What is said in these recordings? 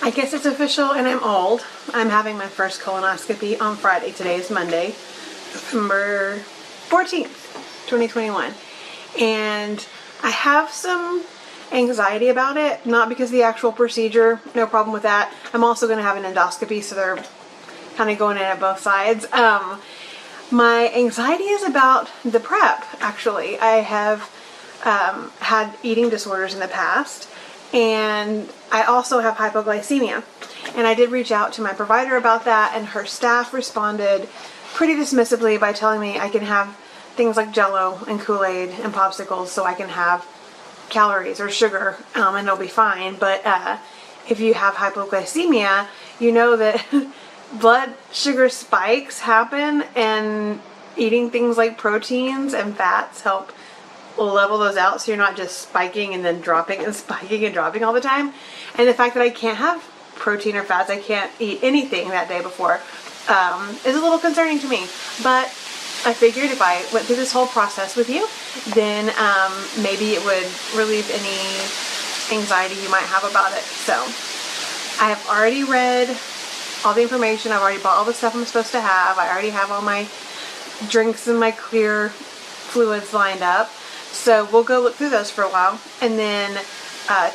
I guess it's official and I'm old. I'm having my first colonoscopy on Friday. Today is Monday, November 14th, 2021. And I have some anxiety about it, not because of the actual procedure, no problem with that. I'm also going to have an endoscopy, so they're kind of going in at both sides. My anxiety is about the prep, actually. I have had eating disorders in the past, and I also have hypoglycemia. And I did reach out to my provider about that, and her staff responded pretty dismissively by telling me I can have things like Jell-O and Kool-Aid and popsicles, so I can have calories or sugar, and it'll be fine. But if you have hypoglycemia, you know that blood sugar spikes happen, and eating things like proteins and fats help level those out, so you're not just spiking and then dropping and spiking and dropping all the time. And the fact that I can't have protein or fats, I can't eat anything that day before, is a little concerning to me. But I figured if I went through this whole process with you, then maybe it would relieve any anxiety you might have about it. So I have already read all the information. I've already bought all the stuff I'm supposed to have. I already have all my drinks and my clear fluids lined up. So we'll go look through those for a while. And then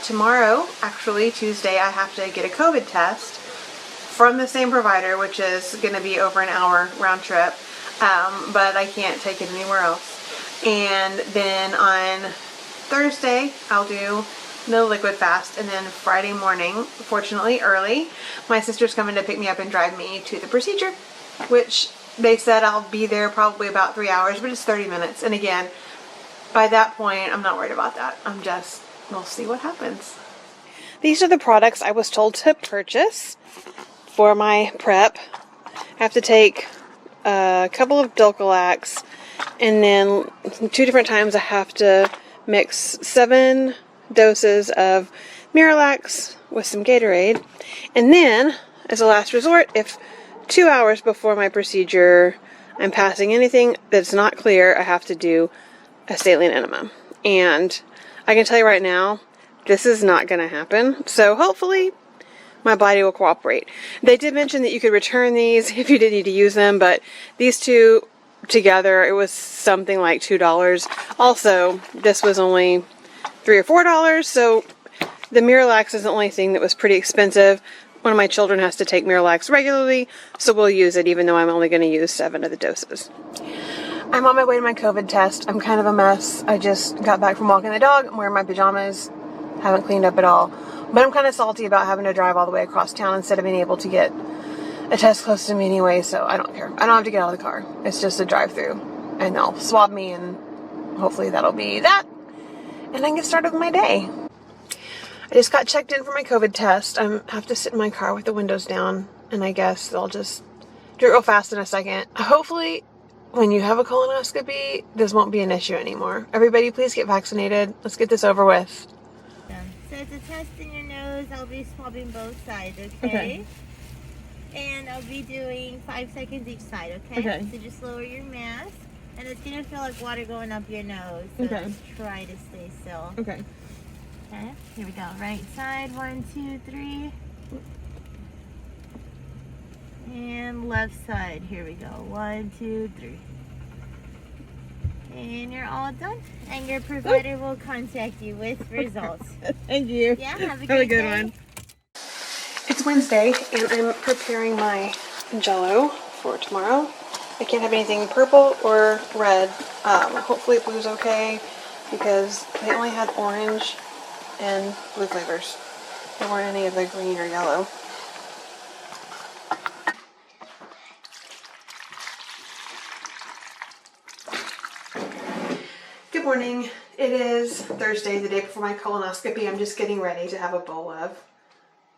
tomorrow, actually Tuesday, I have to get a COVID test from the same provider, which is going to be over an hour round trip. But I can't take it anywhere else. And then on Thursday, I'll do no liquid fast. And then Friday morning, fortunately early, my sister's coming to pick me up and drive me to the procedure, which they said I'll be there probably about 3 hours, but it's 30 minutes. And again, by that point, I'm not worried about that. We'll see what happens. These are the products I was told to purchase for my prep. I have to take a couple of Dulcolax, and then 2 different times I have to mix 7 doses of Miralax with some Gatorade. And then, as a last resort, if 2 hours before my procedure I'm passing anything that's not clear, I have to do a saline enema. And I can tell you right now, this is not going to happen. So hopefully my body will cooperate. They did mention that you could return these if you did need to use them, but these two together, it was something like $2. Also, this was only $3 or $4, so the Miralax is the only thing that was pretty expensive. One of my children has to take Miralax regularly, so we'll use it even though I'm only going to use 7 of the doses. I'm on my way to my COVID test. I'm kind of a mess. I just got back from walking the dog. I'm wearing my pajamas. Haven't cleaned up at all. But I'm kind of salty about having to drive all the way across town instead of being able to get a test close to me anyway, so I don't care. I don't have to get out of the car. It's just a drive-through. And they'll swab me, and hopefully that'll be that. And I can get started with my day. I just got checked in for my COVID test. I have to sit in my car with the windows down, and I guess they'll just do it real fast in a second. Hopefully, when you have a colonoscopy, this won't be an issue anymore. Everybody, please get vaccinated. Let's get this over with. So it's a test in your nose. I'll be swabbing both sides, okay? And I'll be doing 5 seconds each side, okay? So just lower your mask. And it's going to feel like water going up your nose. So just try to stay still. Okay, here we go. Right side, 1, 2, 3. And left side, here we go. 1, 2, 3. And you're all done. And your provider will contact you with results. Thank you. Yeah, have a good day. One. It's Wednesday, and I'm preparing my Jell-O for tomorrow. I can't have anything purple or red. Hopefully blue's okay, because they only had orange and blue flavors. There weren't any of the green or yellow. Good morning. It is Thursday, the day before my colonoscopy. I'm just getting ready to have a bowl of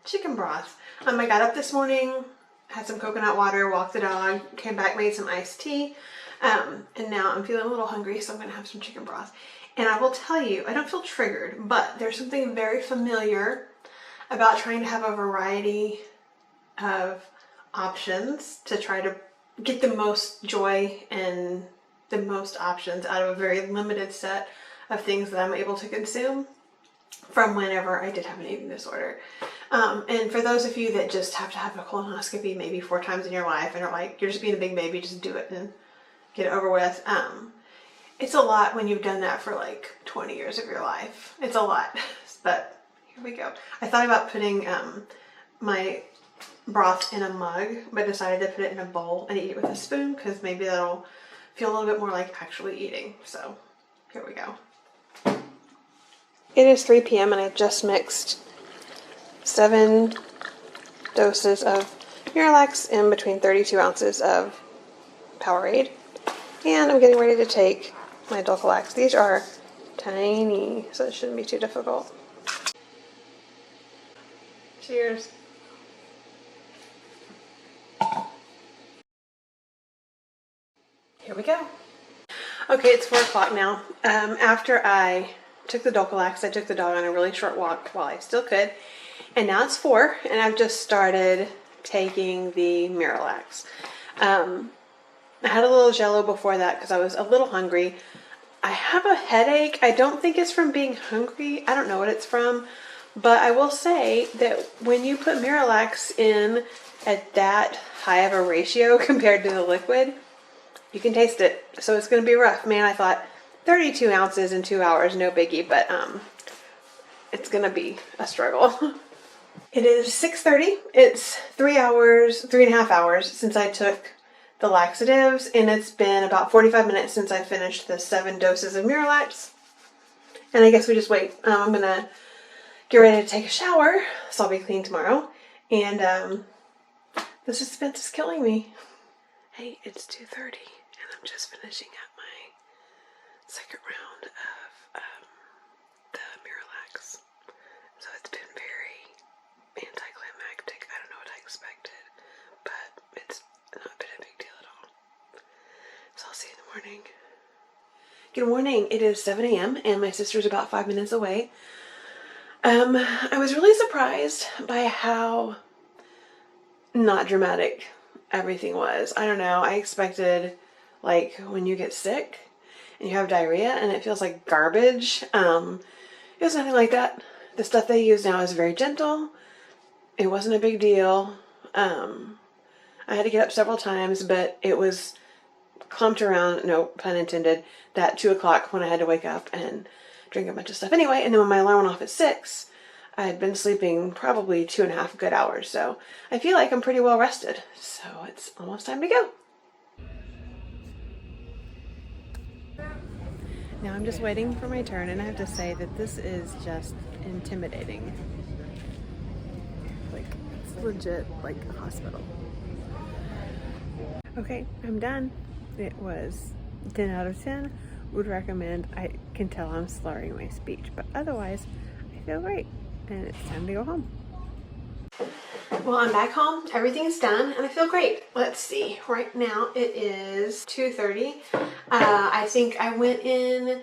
chicken broth. I got up this morning, had some coconut water, walked the dog, came back, made some iced tea, and now I'm feeling a little hungry, so I'm going to have some chicken broth. And I will tell you, I don't feel triggered, but there's something very familiar about trying to have a variety of options to try to get the most joy and the most options out of a very limited set of things that I'm able to consume. from whenever I did have an eating disorder. And for those of you that just have to have a colonoscopy maybe 4 times in your life and are like, you're just being a big baby, just do it and get it over with. It's a lot when you've done that for like 20 years of your life. It's a lot, but here we go. I thought about putting my broth in a mug, but decided to put it in a bowl and eat it with a spoon because maybe that'll feel a little bit more like actually eating. So here we go. It is 3 p.m. and I just mixed 7 doses of Miralax in between 32 ounces of Powerade. And I'm getting ready to take my Dulcolax. These are tiny, so it shouldn't be too difficult. Cheers. Here we go. Okay, it's 4 o'clock now. After I took the Dulcolax, I took the dog on a really short walk while I still could. And now it's 4, and I've just started taking the Miralax. I had a little Jell-O before that because I was a little hungry. I have a headache. I don't think it's from being hungry. I don't know what it's from. But I will say that when you put Miralax in at that high of a ratio compared to the liquid, you can taste it. So it's going to be rough. Man, I thought 32 ounces in 2 hours, no biggie, but it's going to be a struggle. It is 6:30. It's 3.5 hours since I took the laxatives, and it's been about 45 minutes since I finished the 7 doses of Miralax. And I guess we just wait. I'm going to get ready to take a shower, so I'll be clean tomorrow. And the suspense is killing me. Hey, it's 2:30, and I'm just finishing up my second round of the Miralax. So it's been very anticlimactic. I don't know what I expected, but it's not been a big deal at all. So I'll see you in the morning. Good morning. It is 7 a.m. and my sister's about 5 minutes away. I was really surprised by how not dramatic everything was. I don't know. I expected, like, when you get sick and you have diarrhea and it feels like garbage. It was nothing like that. The stuff they use now is very gentle. It wasn't a big deal. I had to get up several times, but it was clumped around, no pun intended, that 2 o'clock when I had to wake up and drink a bunch of stuff anyway. And then when my alarm went off at 6, I had been sleeping probably 2.5 good hours. So I feel like I'm pretty well rested. So it's almost time to go. Now I'm just waiting for my turn, and I have to say that this is just intimidating. Like, it's legit like a hospital. Okay, I'm done. It was 10 out of 10. Would recommend. I can tell I'm slurring my speech, but otherwise I feel great, and it's time to go home. Well, I'm back home. Everything's done, and I feel great. Let's see. Right now it is 2:30. I think I went in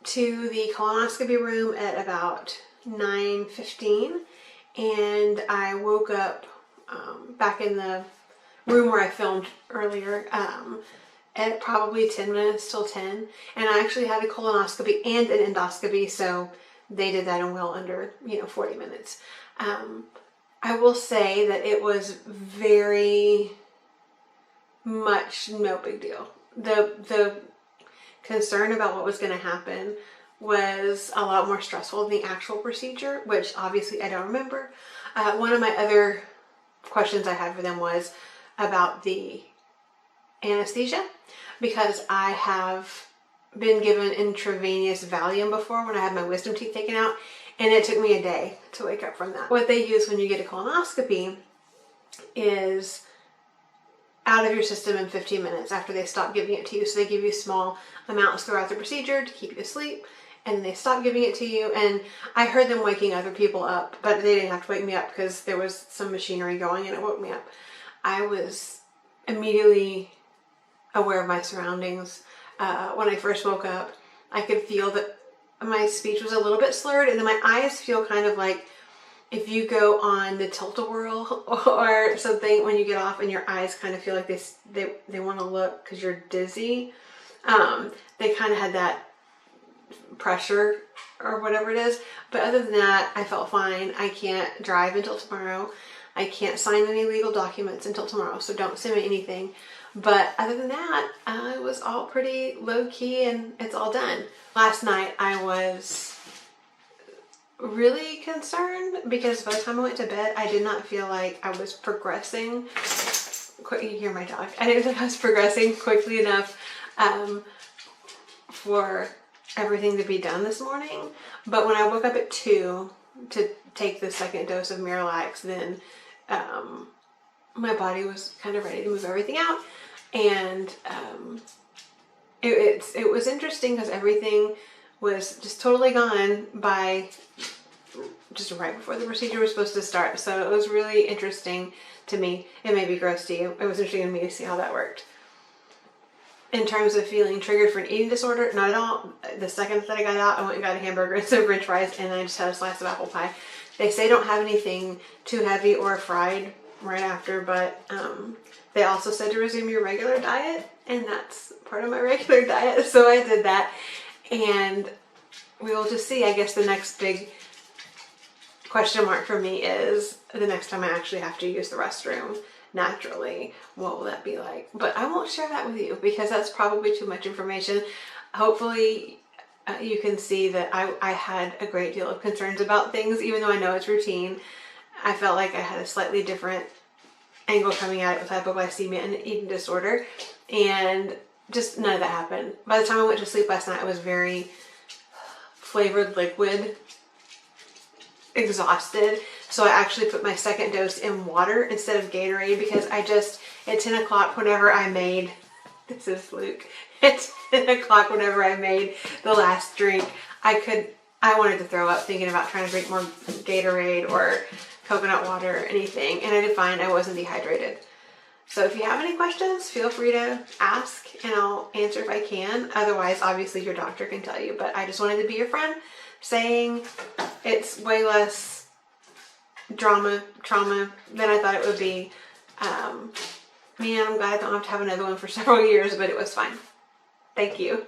to the colonoscopy room at about 9:15, and I woke up back in the room where I filmed earlier at probably 10 minutes till 10. And I actually had a colonoscopy and an endoscopy, so they did that in well under 40 minutes. I will say that it was very much no big deal. The concern about what was going to happen was a lot more stressful than the actual procedure, which obviously I don't remember. One of my other questions I had for them was about the anesthesia, because I have been given intravenous Valium before when I had my wisdom teeth taken out, and it took me a day to wake up from that. What they use when you get a colonoscopy is out of your system in 15 minutes after they stop giving it to you. So they give you small amounts throughout the procedure to keep you asleep, and they stop giving it to you. And I heard them waking other people up, but they didn't have to wake me up because there was some machinery going and it woke me up. I was immediately aware of my surroundings. When I first woke up, I could feel that my speech was a little bit slurred, and then my eyes feel kind of like if you go on the tilt-a-whirl or something when you get off and your eyes kind of feel like they want to look because you're dizzy. They kind of had that pressure or whatever it is. But other than that, I felt fine. I can't drive until tomorrow. I can't sign any legal documents until tomorrow, so don't send me anything. But other than that, it was all pretty low key and it's all done. Last night I was really concerned because by the time I went to bed, I did not feel like I was progressing. You hear my dog. I didn't feel like I was progressing quickly enough for everything to be done this morning. But when I woke up at 2 to take the second dose of Miralax, then my body was kind of ready to move everything out. And it was interesting because everything was just totally gone by just right before the procedure was supposed to start. So it was really interesting to me. It may be gross to you. It was interesting to me to see how that worked. In terms of feeling triggered for an eating disorder, not at all. The second that I got out, I went and got a hamburger and some french fries, and I just had a slice of apple pie. They say don't have anything too heavy or fried right after, but they also said to resume your regular diet, and that's part of my regular diet, so I did that. And we will just see. I guess the next big question mark for me is the next time I actually have to use the restroom naturally, what will that be like? But I won't share that with you because that's probably too much information. Hopefully you can see that I had a great deal of concerns about things, even though I know it's routine. I felt like I had a slightly different angle coming at it with hypoglycemia and eating disorder, and just none of that happened. By the time I went to sleep last night, I was very flavored liquid, exhausted. So I actually put my second dose in water instead of Gatorade because I just, at 10 o'clock whenever I made, this is Luke, at 10 o'clock whenever I made the last drink, I wanted to throw up thinking about trying to drink more Gatorade or coconut water or anything, and I did find I wasn't dehydrated. So if you have any questions, feel free to ask and I'll answer if I can. Otherwise, obviously your doctor can tell you, but I just wanted to be your friend saying it's way less trauma than I thought it would be. Man, I'm glad I don't have to have another one for several years, but it was fine. Thank you.